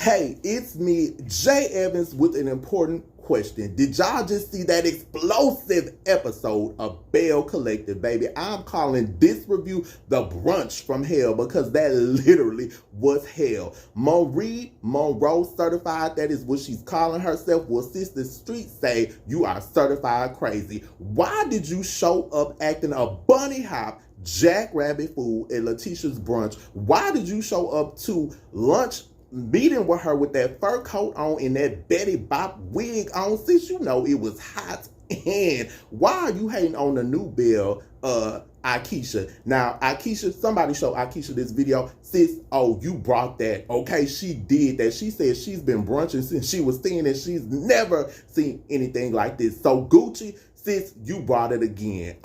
Hey, it's me, Jay Evans, with an important question. Did y'all just see that explosive episode of Belle Collective, baby? I'm calling this review the brunch from hell because that literally was hell. Marie Monroe certified, that is what she's calling herself. Well, sis, the streets say you are certified crazy. Why did you show up acting a bunny hop jackrabbit fool at Letitia's brunch? Why did you show up to lunch meeting with her with that fur coat on and that Betty Bop wig on? Sis, you know it was hot. And why are you hating on the new Belle, Akeisha? Now, Akeisha, somebody show Akeisha this video. Sis, oh, you brought that. Okay, she did that. She said she's been brunching since she was seeing it. She's never seen anything like this. So, Gucci, sis, you brought it again.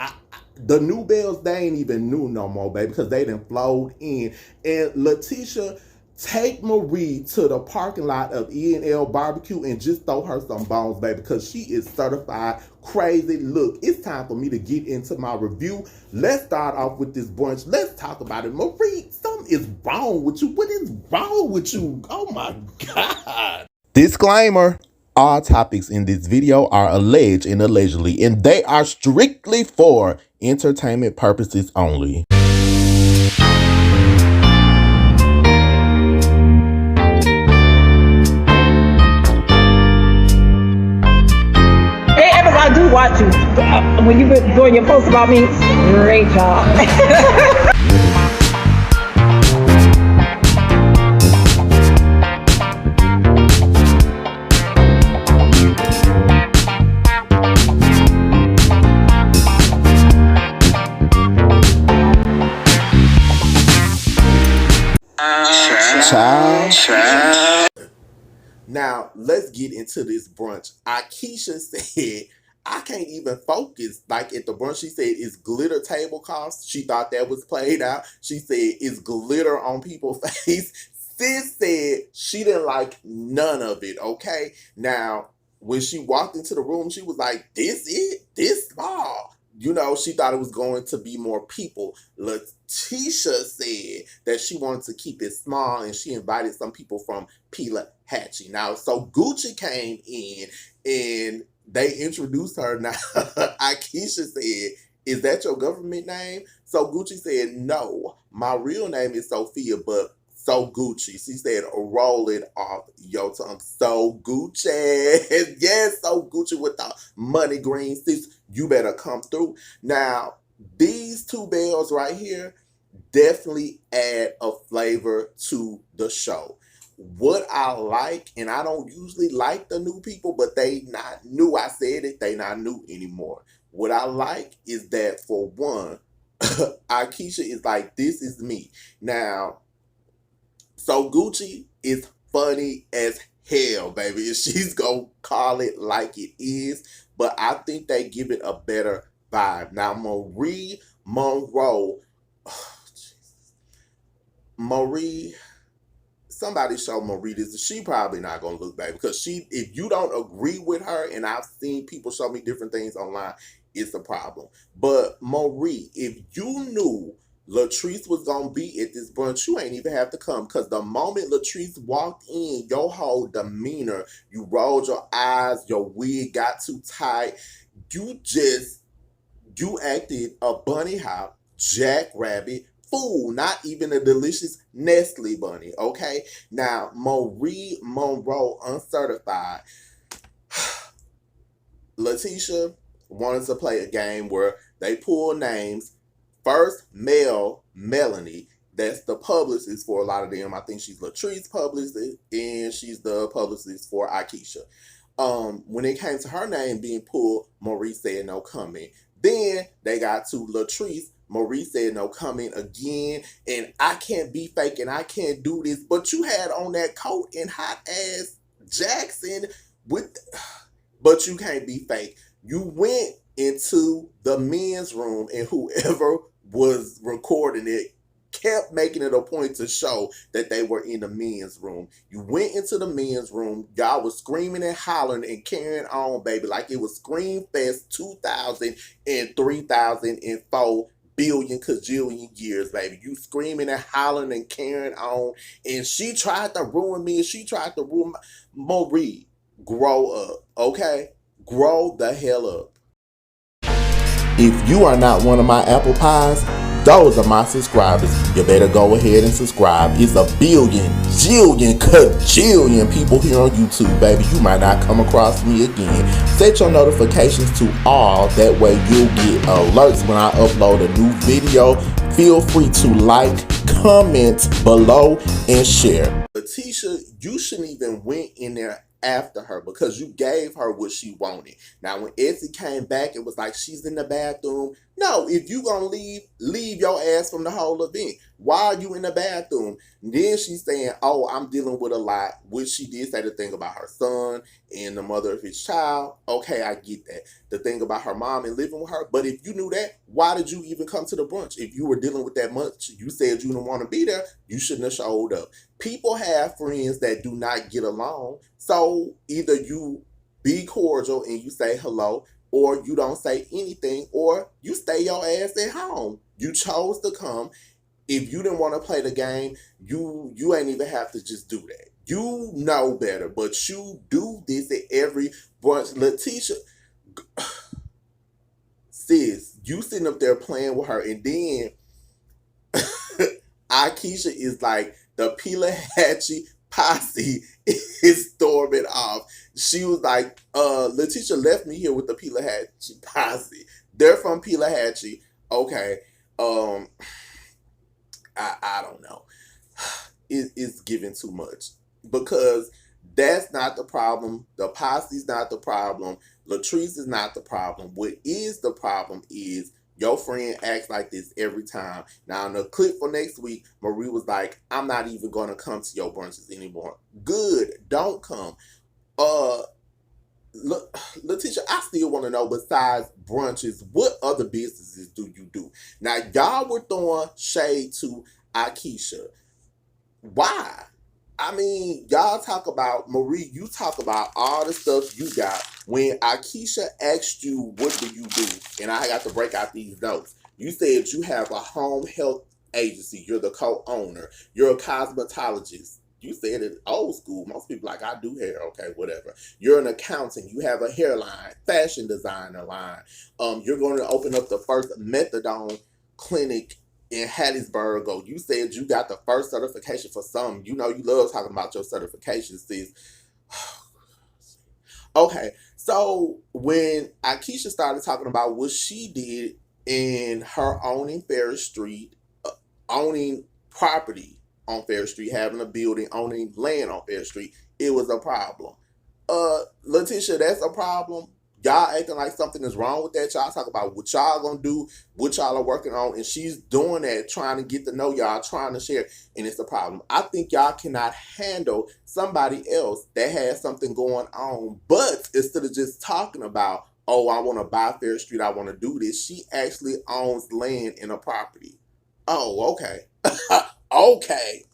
The new Bells, they ain't even new no more, baby, because they done flowed in. And Letitia, take Marie to the parking lot of E&L Barbecue and just throw her some bones, baby, because she is certified crazy. Look, it's time for me to get into my review. Let's start off with this brunch. Let's talk about it. Marie, something is wrong with you. What is wrong with you? Oh, my God. Disclaimer. All topics in this video are alleged and allegedly, and they are strictly for entertainment purposes only. I do watch you. When you've been doing your posts about me, great job. Now, let's get into this brunch. Akeisha said, I can't even focus. Like at the brunch, she said, it's glitter tablecloths. She thought that was played out. She said, it's glitter on people's face. Sis said she didn't like none of it, okay? Now, when she walked into the room, she was like, this it? This small? You know, she thought it was going to be more people. Letitia said that she wanted to keep it small, and she invited some people from Pila Hatchie. Now, so Gucci came in, and they introduced her. Now, Akeisha said, is that your government name? So Gucci said, no, my real name is Sophia, but so Gucci. She said, roll it off your tongue. So Gucci. Yes, so Gucci with the money green. Sis, you better come through. Now, these two bells right here definitely add a flavor to the show. What I like, and I don't usually like the new people, but they not new. I said it, they not new anymore. What I like is that, for one, Akeisha is like, this is me. Now, so Gucci is funny as hell, baby. And she's gonna call it like it is, but I think they give it a better vibe. Now, Marie Monroe, Marie, somebody show Marie this. She probably not gonna look back because if you don't agree with her, and I've seen people show me different things online, it's a problem. But Marie, if you knew Latrice was gonna be at this brunch, you ain't even have to come, because the moment Latrice walked in, your whole demeanor, you rolled your eyes, your wig got too tight, you acted a bunny hop, jackrabbit fool, not even a delicious Nestle bunny, okay? Now, Marie Monroe, uncertified. Letitia wanted to play a game where they pull names. First, Melanie, that's the publicist for a lot of them. I think she's Latrice's publicist, and she's the publicist for Akeisha. When it came to her name being pulled, Marie said no comment. Then they got to Latrice. Marie said no comment again, and I can't be fake and I can't do this. But you had on that coat and hot ass Jackson but you can't be fake. You went into the men's room, and whoever was recording it kept making it a point to show that they were in the men's room. You went into the men's room, y'all was screaming and hollering and carrying on, baby, like it was Scream Fest 2000 and 3004. billion kajillion years, baby. You screaming and hollering and carrying on, and she tried to ruin me, and she tried to ruin Marie. Grow up, okay? Grow the hell up. If you are not one of my apple pies, those are my subscribers. You better go ahead and subscribe. It's a billion, jillion, kajillion people here on YouTube, baby. You might not come across me again. Set your notifications to all. That way you'll get alerts when I upload a new video. Feel free to like, comment below, and share. Letitia, you shouldn't even went in there after her because you gave her what she wanted. Now, when Essie came back, it was like she's in the bathroom. No, if you gonna leave your ass from the whole event. Why are you in the bathroom? And then she's saying, oh, I'm dealing with a lot, which she did say the thing about her son and the mother of his child. Okay, I get that. The thing about her mom and living with her. But if you knew that, why did you even come to the brunch? If you were dealing with that much, you said you didn't want to be there, you shouldn't have showed up. People have friends that do not get along. So either you be cordial and you say hello, or you don't say anything, or you stay your ass at home. You chose to come. If you didn't want to play the game, you ain't even have to just do that. You know better, but you do this at every brunch. Letitia, sis, you sitting up there playing with her, and then Akeisha is like, the Pilahatchee posse is storming off. She was like, Letitia left me here with the Pilahatchee posse. They're from Pilahatchee. Okay. I don't know. It's giving too much. Because that's not the problem. The posse's not the problem. Latrice is not the problem. What is the problem is your friend acts like this every time. Now, in the clip for next week, Marie was like, I'm not even going to come to your brunches anymore. Good. Don't come. Letitia, I still want to know, besides brunches, what other businesses do you do? Now, y'all were throwing shade to Akeisha. Why? I mean, y'all talk about, Marie, you talk about all the stuff you got. When Akeisha asked you, what do you do? And I got to break out these notes. You said you have a home health agency. You're the co-owner. You're a cosmetologist. You said it old school. Most people like, I do hair. Okay, whatever. You're an accountant. You have a hairline, fashion designer line. You're going to open up the first methadone clinic in Hattiesburg. Oh, you said you got the first certification for some. You know you love talking about your certifications, sis. Okay, so when Akeisha started talking about what she did in her owning Ferris Street, owning property on Ferris Street, having a building, owning land on Ferris Street, it was a problem. Letitia, that's a problem. Y'all acting like something is wrong with that. Y'all talk about what y'all gonna do, what y'all are working on, and she's doing that, trying to get to know y'all, trying to share, and it's a problem. I think y'all cannot handle somebody else that has something going on, but instead of just talking about, oh, I want to buy Fair Street, I want to do this, she actually owns land in a property. Oh, okay. Okay.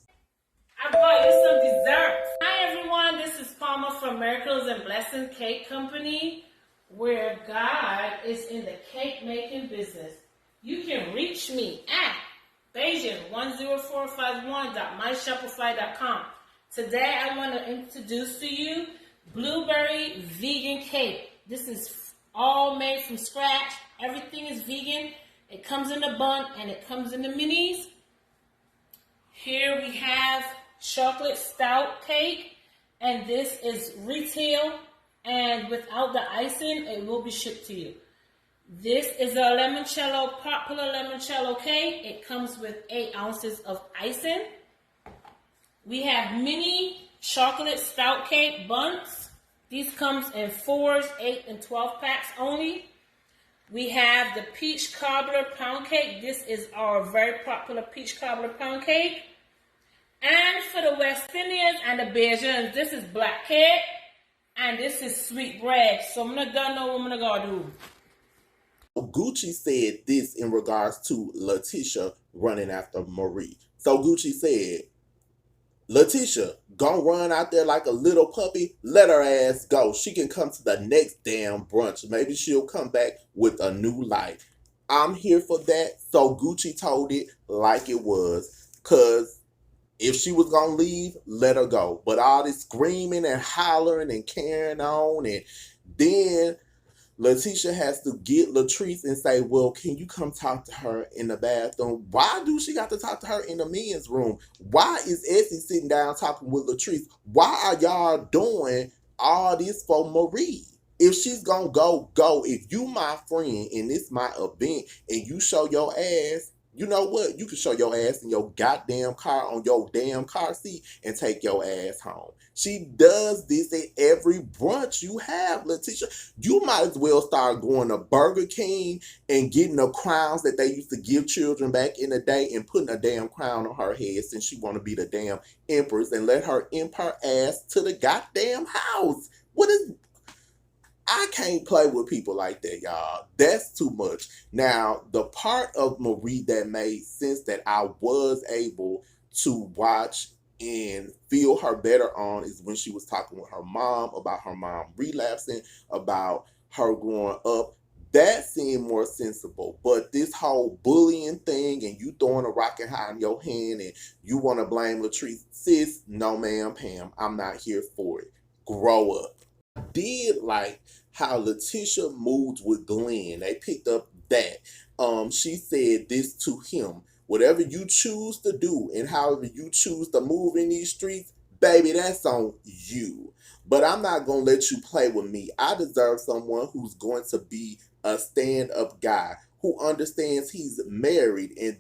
I brought you some desserts. Hi everyone, this is Palmer from Miracles and Blessing Cake Company, where God is in the cake making business. You can reach me at Beijing10451.myshopify.com. Today I want to introduce to you blueberry vegan cake. This is all made from scratch. Everything is vegan. It comes in a bun and it comes in the minis. Here we have chocolate stout cake, and this is retail, and without the icing, it will be shipped to you. This is a limoncello, popular limoncello cake. It comes with 8 ounces of icing. We have mini chocolate stout cake buns. These comes in 4s, 8, and 12 packs only. We have the peach cobbler pound cake. This is our very popular peach cobbler pound cake. And for the West Indians and the Bajans, this is black cake, and this is sweet bread. So I'm gonna go know what I'm gonna do. Gucci said this in regards to Letitia running after Marie. So Gucci said, Letitia, gonna run out there like a little puppy? Let her ass go. She can come to the next damn brunch. Maybe she'll come back with a new life. I'm here for that. So Gucci told it like it was. Because if she was going to leave, let her go. But all this screaming and hollering and carrying on. And then Letitia has to get Latrice and say, well, can you come talk to her in the bathroom? Why do she got to talk to her in the men's room? Why is Essie sitting down talking with Latrice? Why are y'all doing all this for Marie? If she's gonna go, go. If you my friend and it's my event and you show your ass, you know what? You can show your ass in your goddamn car on your damn car seat and take your ass home. She does this at every brunch you have, Letitia. You might as well start going to Burger King and getting the crowns that they used to give children back in the day and putting a damn crown on her head since she want to be the damn empress and let her imp her ass to the goddamn house. What is... I can't play with people like that, y'all. That's too much. Now, the part of Marie that made sense that I was able to watch and feel her better on is when she was talking with her mom about her mom relapsing, about her growing up. That seemed more sensible. But this whole bullying thing and you throwing a rock and hide in your hand and you want to blame Latrice, sis, no ma'am, Pam, I'm not here for it. Grow up. Did like how Letitia moved with Glenn. They picked up that. She said this to him. Whatever you choose to do and however you choose to move in these streets, baby, that's on you. But I'm not going to let you play with me. I deserve someone who's going to be a stand-up guy, who understands he's married and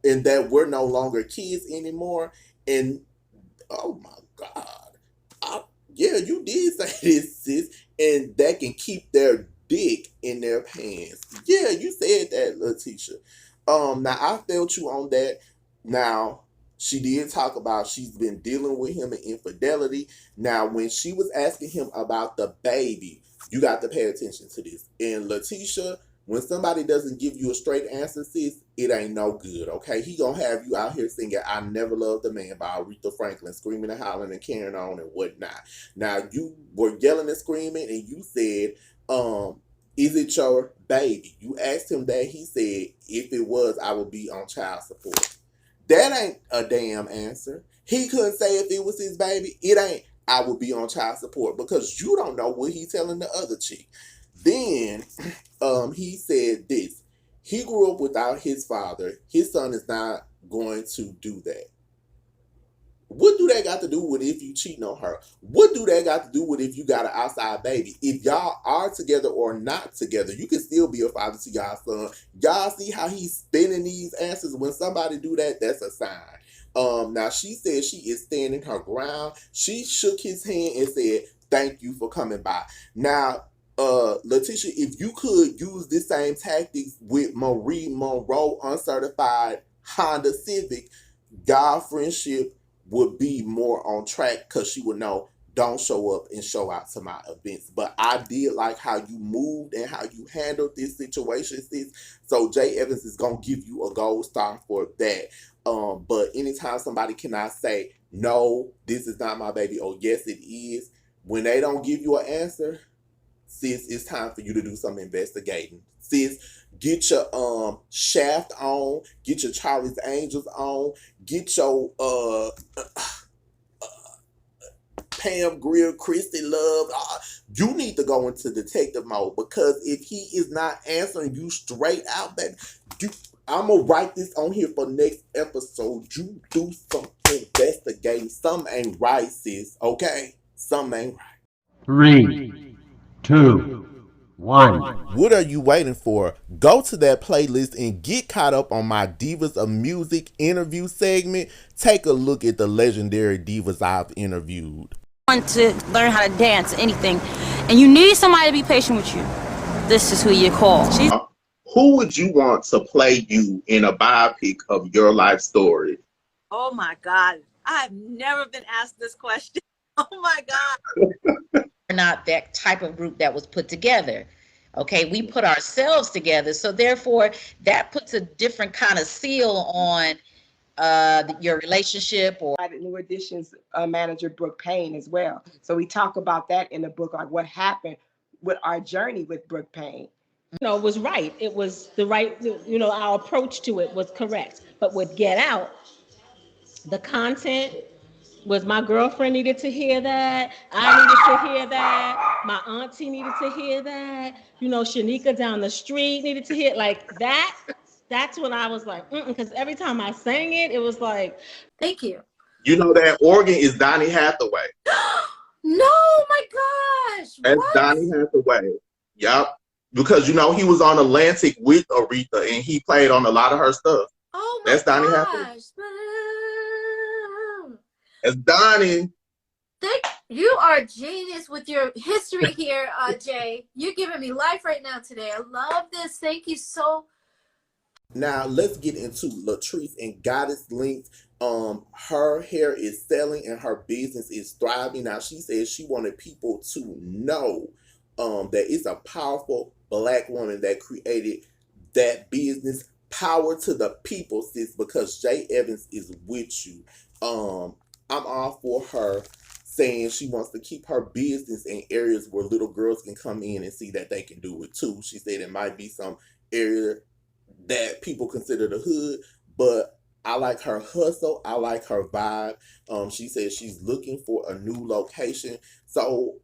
and that we're no longer kids anymore. And, oh my God. Yeah, you did say this, sis. And that can keep their dick in their pants. Yeah, you said that, Letitia. Now I felt you on that. Now, she did talk about she's been dealing with him in infidelity. Now, when she was asking him about the baby, you got to pay attention to this. And Letitia, when somebody doesn't give you a straight answer, sis, it ain't no good, okay? He gonna have you out here singing I Never Loved a Man by Aretha Franklin, screaming and hollering and carrying on and whatnot. Now, you were yelling and screaming and you said, is it your baby? You asked him that. He said, if it was, I would be on child support. That ain't a damn answer. He couldn't say if it was his baby. It ain't, I would be on child support, because you don't know what he's telling the other chick. Then he said this. He grew up without his father. His son is not going to do that. What do that got to do with if you cheating on her? What do that got to do with if you got an outside baby? If y'all are together or not together, you can still be a father to y'all son. Y'all see how he's spinning these answers? When somebody do that, that's a sign. Now she said she is standing her ground. She shook his hand and said, thank you for coming by. Now, Letitia, if you could use this same tactics with Marie Monroe uncertified Honda Civic, y'all friendship would be more on track, because she would know, don't show up and show out to my events. But I did like how you moved and how you handled this situation, sis. So Jay Evans is going to give you a gold star for that. But anytime somebody cannot say, no, this is not my baby, or yes, it is, when they don't give you an answer, sis, it's time for you to do some investigating. Sis, get your Shaft on, get your Charlie's Angels on, get your Pam Grier, Christy Love. You need to go into detective mode, because if he is not answering you straight out, baby, I'm going to write this on here for next episode. You do some investigating. Something ain't right, sis, okay? Something ain't right. 3, 2, 1. What are you waiting for? Go to that playlist and get caught up on my Divas of Music interview segment. Take a look at the legendary divas I've interviewed. Want to learn how to dance, anything, and you need somebody to be patient with you, this is who you call. Who would you want to play you in a biopic of your life story? Oh my God, I have never been asked this question. Oh my God. We're not that type of group that was put together. Okay, we put ourselves together, so therefore that puts a different kind of seal on your relationship. Or New Edition's manager Brooke Payne as well. So we talk about that in the book, like what happened with our journey with Brooke Payne. Was right. It was the right, our approach to it was correct. But with Get Out, the content was my girlfriend needed to hear that. I needed to hear that. My auntie needed to hear that. Shanika down the street needed to hear like that. That's when I was like, because every time I sang it, it was like, Thank you. You know that organ is Donny Hathaway. No, my gosh. That's What? Donny Hathaway. Yep. Because he was on Atlantic with Aretha and he played on a lot of her stuff. Oh my That's Donny gosh. Hathaway. That's Donny. You are a genius with your history here, Jay. You're giving me life right now today. I love this. Thank you so. Now let's get into Latrice and Goddess Links. Her hair is selling and her business is thriving. Now she says she wanted people to know that it's a powerful Black woman that created that business. Power to the people, sis, because Jay Evans is with you. I'm all for her saying she wants to keep her business in areas where little girls can come in and see that they can do it too. She said it might be some area that people consider the hood, but I like her hustle. I like her vibe. She says she's looking for a new location. So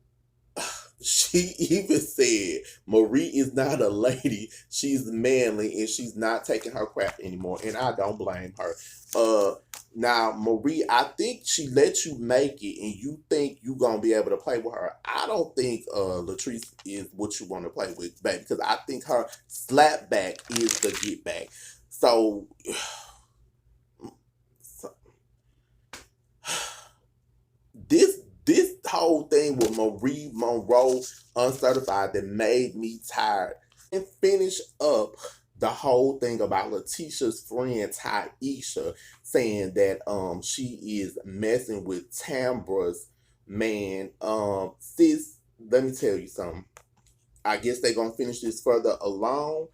she even said Marie is not a lady. She's manly and she's not taking her crap anymore. And I don't blame her. Now, Marie, I think she let you make it and you think you're going to be able to play with her. I don't think Latrice is what you want to play with, baby, because I think her slap back is the get back. So this whole thing with Marie Monroe uncertified that made me tired. And finish up the whole thing about Letitia's friend Taisha saying that she is messing with Tambra's man. Sis, let me tell you something. I guess they're gonna finish this further along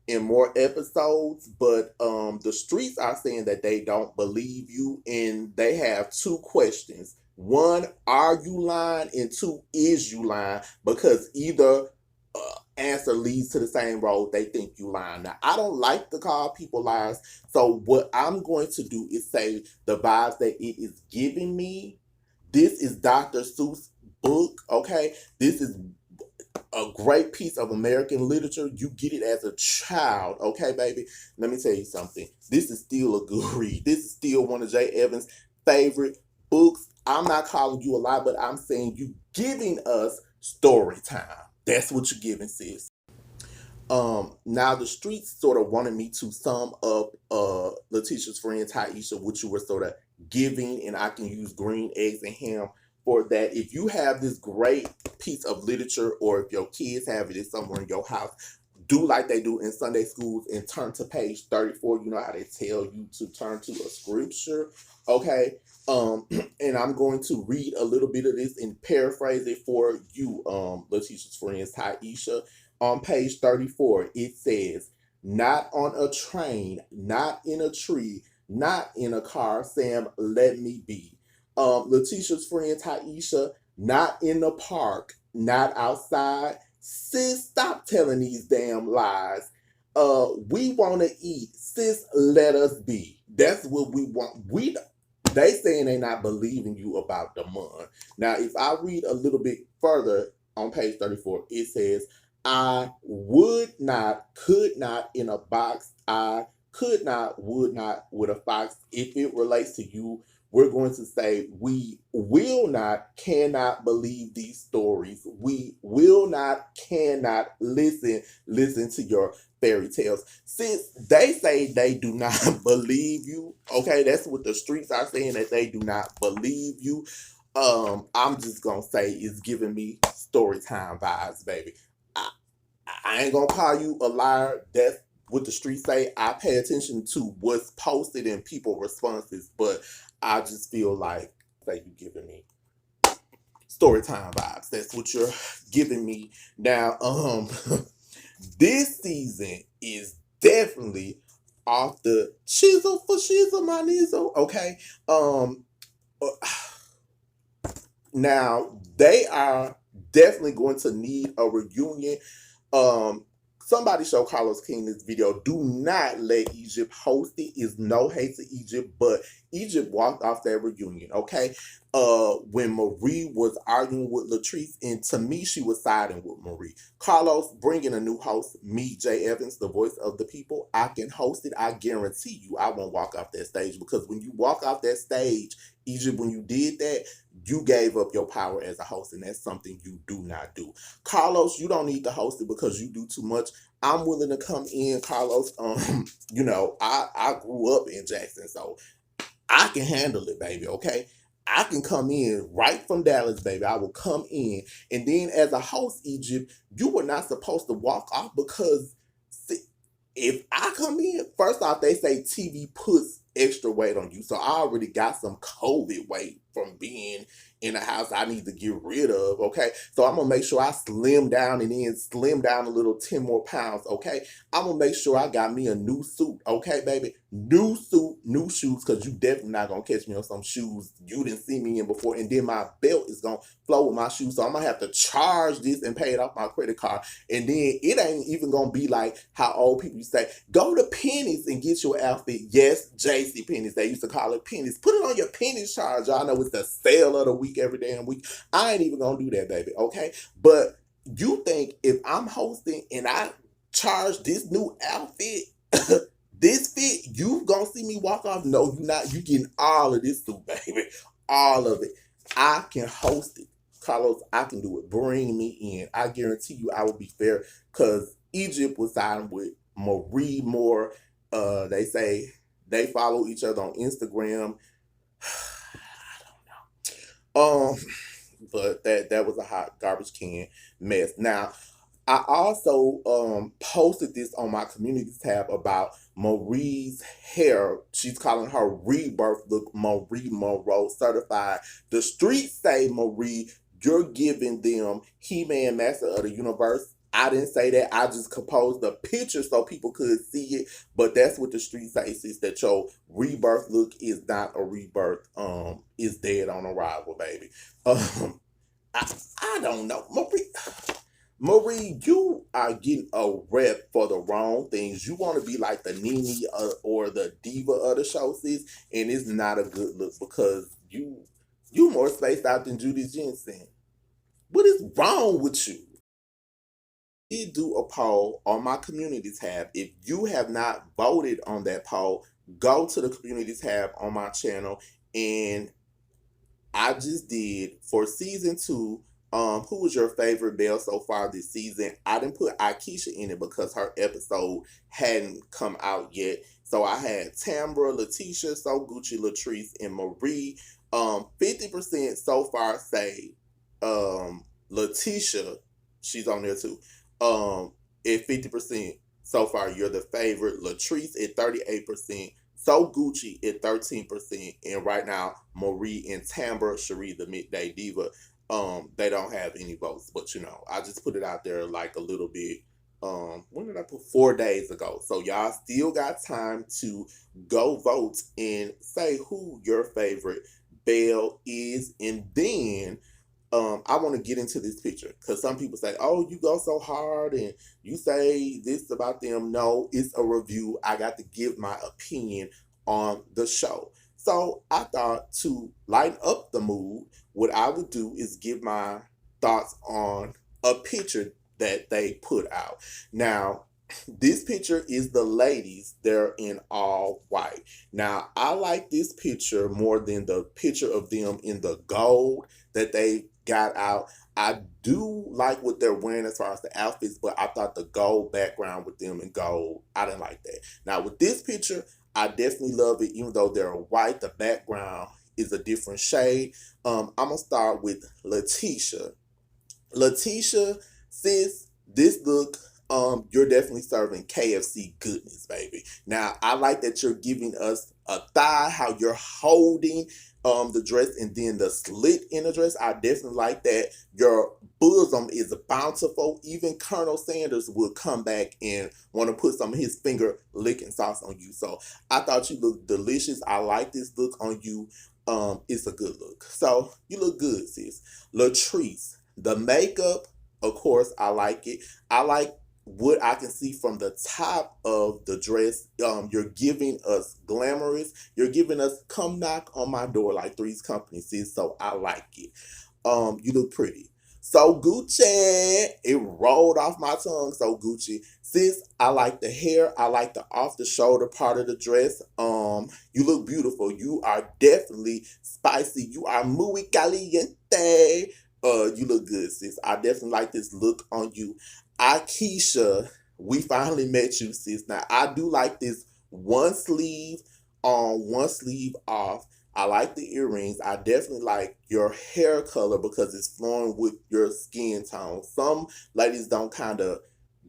in more episodes, but the streets are saying that they don't believe you, and they have two questions. One, are you lying? And two, is you lying? Because either answer leads to the same road. They think you lying. Now, I don't like to call people liars, so what I'm going to do is say the vibes that it is giving me. This is Dr. Seuss' book, okay? This is a great piece of American literature. You get it as a child, okay, baby? Let me tell you something. This is still a good read. This is still one of Jay Evans' favorite books. I'm not calling you a lie, but I'm saying you giving us story time. That's what you're giving, sis. Now the streets sort of wanted me to sum up Letitia's friend Taisha, which you were sort of giving, and I can use green eggs and ham for that. If you have this great piece of literature, or if your kids have it somewhere in your house, do like they do in Sunday schools and turn to page 34. You know how they tell you to turn to a scripture, okay? And I'm going to read a little bit of this and paraphrase it for you, Letitia's friends, Taisha. On page 34, it says, not on a train, not in a tree, not in a car, Sam, let me be. Letitia's friend, Taisha, not in the park, not outside. Sis, stop telling these damn lies. We want to eat. Sis, let us be. That's what we want. They saying they not believing you about the month. Now, if I read a little bit further on page 34, it says, I would not, could not in a box. I could not, would not with a fox. If it relates to you, we're going to say we will not, cannot believe these stories. We will not, cannot listen to your fairy tales. Since they say they do not believe you, okay, that's what the streets are saying, that they do not believe you. I'm just gonna say it's giving me story time vibes, baby. I ain't gonna call you a liar. That's what the streets say. I pay attention to what's posted and people responses, but I just feel like you giving me story time vibes. That's what you're giving me. Now, this season is definitely off the chisel for shizzle, my nizzle. Okay. Now they are definitely going to need a reunion. Somebody show Carlos King this video. Do not let Egypt host it. It's no hate to Egypt, but Egypt walked off that reunion, okay? When Marie was arguing with Latrice, and to me, she was siding with Marie. Carlos, bringing a new host, me, Jay Evans, the voice of the people. I can host it. I guarantee you I won't walk off that stage, because when you walk off that stage, Egypt, when you did that, you gave up your power as a host, and that's something you do not do. Carlos, you don't need to host it because you do too much. I'm willing to come in, Carlos. You know, I grew up in Jackson, so I can handle it, baby, okay? I can come in right from Dallas, baby. I will come in. And then as a host, Egypt, you were not supposed to walk off, because if I come in, first off, they say TV puts extra weight on you. So I already got some COVID weight from being in a house I need to get rid of, okay? So I'm going to make sure I slim down, and then slim down a little 10 more pounds, okay? I'm going to make sure I got me a new suit, okay, baby? New suit, new shoes, because you definitely not going to catch me on some shoes you didn't see me in before. And then my belt is going to flow with my shoes. So I'm going to have to charge this and pay it off my credit card. And then it ain't even going to be like how old people say, go to Pennies and get your outfit. Yes, JC Pennies. They used to call it Pennies. Put it on your Pennies charge. Y'all know it's the sale of the week every damn week. I ain't even going to do that, baby, okay? But you think if I'm hosting and I charge this new outfit, this fit, you gonna see me walk off? No, you not. You getting all of this suit, baby. All of it. I can host it. Carlos, I can do it. Bring me in. I guarantee you I will be fair, because Egypt was signed with Marie Moore. They say they follow each other on Instagram. I don't know. But that was a hot garbage can mess. Now, I also posted this on my community tab about Marie's hair. She's calling her rebirth look Marie Monroe certified. The streets say, Marie, you're giving them He-Man Master of the Universe. I didn't say that. I just composed a picture so people could see it. But that's what the streets say, is that your rebirth look is not a rebirth. Is dead on arrival, baby. I don't know. Marie, you are getting a rep for the wrong things. You want to be like the Nene or the diva of the show, sis, and it's not a good look, because you more spaced out than Judy Jensen. What is wrong with you? I did do a poll on my community tab. If you have not voted on that poll, go to the community tab on my channel, and I just did for season 2. Who was your favorite Belle so far this season? I didn't put Aikisha in it because her episode hadn't come out yet. So I had Tambra, Letitia, So Gucci, Latrice, and Marie. 50% so far say Letitia, she's on there too. At 50% so far, you're the favorite. Latrice at 38%. So Gucci at 13%. And right now, Marie and Tambra, Cherie, the Midday Diva, they don't have any votes, but you know, I just put it out there like a little bit. When did I put? 4 days ago. So y'all still got time to go vote and say who your favorite Belle is. And then I want to get into this picture, because some people say, oh, you go so hard and you say this about them. No, it's a review. I got to give my opinion on the show. So I thought, to lighten up the mood, what I would do is give my thoughts on a picture that they put out. Now, this picture is the ladies. They're in all white. Now, I like this picture more than the picture of them in the gold that they got out. I do like what they're wearing as far as the outfits, but I thought the gold background with them in gold, I didn't like that. Now, with this picture, I definitely love it. Even though they're white, the background is a different shade. I'm going to start with Letitia. Letitia, sis, this look, you're definitely serving KFC goodness, baby. Now, I like that you're giving us a thigh, how you're holding the dress, and then the slit in the dress. I definitely like that. Your bosom is bountiful. Even Colonel Sanders would come back and want to put some of his finger licking sauce on you. So I thought you looked delicious. I like this look on you. It's a good look. So you look good, sis. Latrice, the makeup, of course, I like it. I like what I can see from the top of the dress, you're giving us glamorous. You're giving us come knock on my door like Three's Company, sis. So I like it. You look pretty. So Gucci, it rolled off my tongue. So Gucci, sis, I like the hair. I like the off the shoulder part of the dress. You look beautiful. You are definitely spicy. You are muy caliente. You look good, sis. I definitely like this look on you. Keisha, we finally met you, sis. Now I do like this one sleeve on, one sleeve off. I like the earrings. I definitely like your hair color because it's flowing with your skin tone. Some ladies don't kind of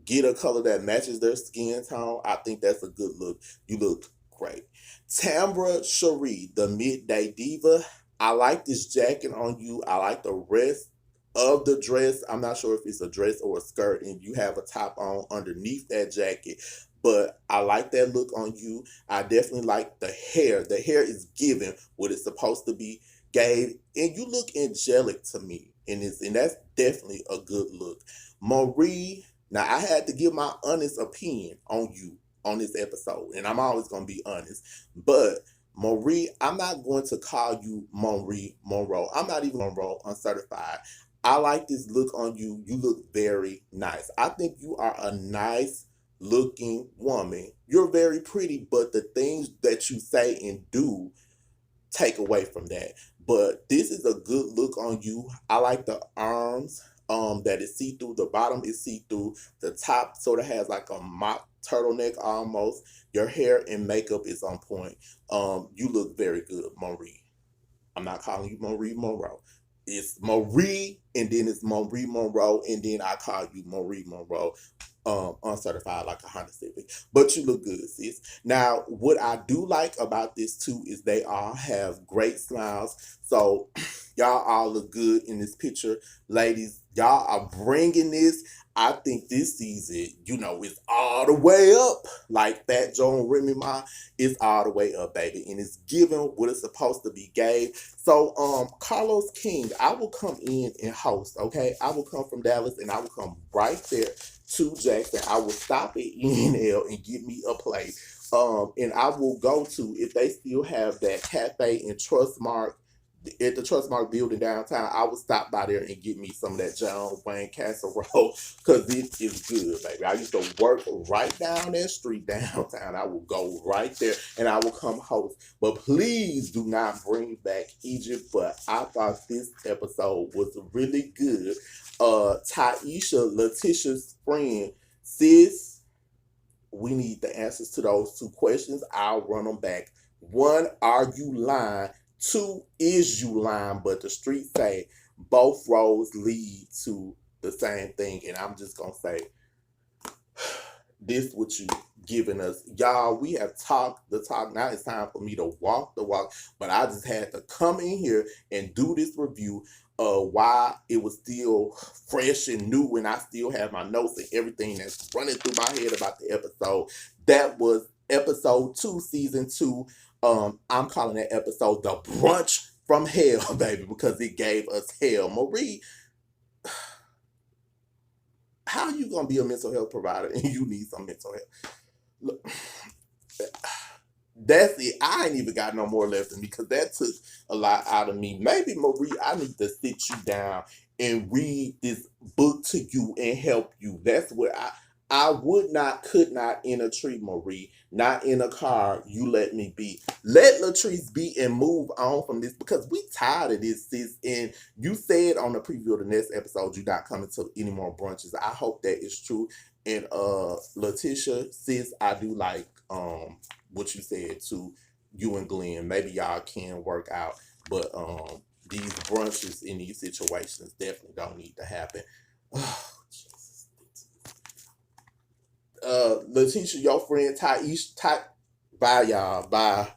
get a color that matches their skin tone. I think that's a good look. You look great. Tambra Cherie, the Midday Diva. I like this jacket on you. I like the rest of the dress. I'm not sure if it's a dress or a skirt, and you have a top on underneath that jacket. But I like that look on you. I definitely like the hair. The hair is giving what it's supposed to be gave. And you look angelic to me. And that's definitely a good look. Marie, now I had to give my honest opinion on you on this episode. And I'm always going to be honest. But Marie, I'm not going to call you Marie Monroe. I'm not even Monroe uncertified. I like this look on you. You look very nice. I think you are a nice looking woman. You're very pretty, but the things that you say and do take away from that. But this is a good look on you. I like the arms that is see-through. The bottom is see-through. The top sort of has like a mock turtleneck almost. Your hair and makeup is on point. You look very good, Marie. I'm not calling you Marie Monroe. It's Marie, and then it's Marie Monroe, and then I call you Marie Monroe. Uncertified like a Honda Civic. But you look good, sis. Now, what I do like about this too is they all have great smiles. So y'all all look good in this picture. Ladies, y'all are bringing this. I think this season, it's all the way up. Like Fat Joe and Remy Ma, it's all the way up, baby. And it's giving what it's supposed to be gave. So, Carlos King, I will come in and host, okay? I will come from Dallas and I will come right there to Jackson. I will stop at ENL and get me a plate. And I will go to, if they still have that cafe in Trustmark, at the Trustmark building downtown, I will stop by there and get me some of that John Wayne casserole because it is good, baby. I used to work right down that street downtown. I will go right there and I will come host. But please do not bring back Egypt. But I thought this episode was really good. Taisha, Letitia's friend, sis, we need the answers to those two questions. I'll run them back. 1, are you lying? 2, is you lying? But the streets say both roads lead to the same thing. And I'm just going to say, this what you giving us. Y'all, we have talked the talk. Now it's time for me to walk the walk. But I just had to come in here and do this review while it was still fresh and new. And I still have my notes and everything that's running through my head about the episode. That was episode 2, season 2. I'm calling that episode the Brunch from Hell, baby, because it gave us hell. Marie, how are you going to be a mental health provider and you need some mental health? Look, that's it. I ain't even got no more left in me because that took a lot out of me. Maybe, Marie, I need to sit you down and read this book to you and help you. That's what I would not, could not in a tree, Marie, not in a car. You let me be. Let Latrice be and move on from this because we tired of this, sis. And you said on the preview of the next episode, you're not coming to any more brunches. I hope that is true. And Letitia, sis, I do like what you said to you and Glenn. Maybe y'all can work out, but these brunches in these situations definitely don't need to happen. Oh, Jesus. Letitia, your friend Bye, y'all. Bye.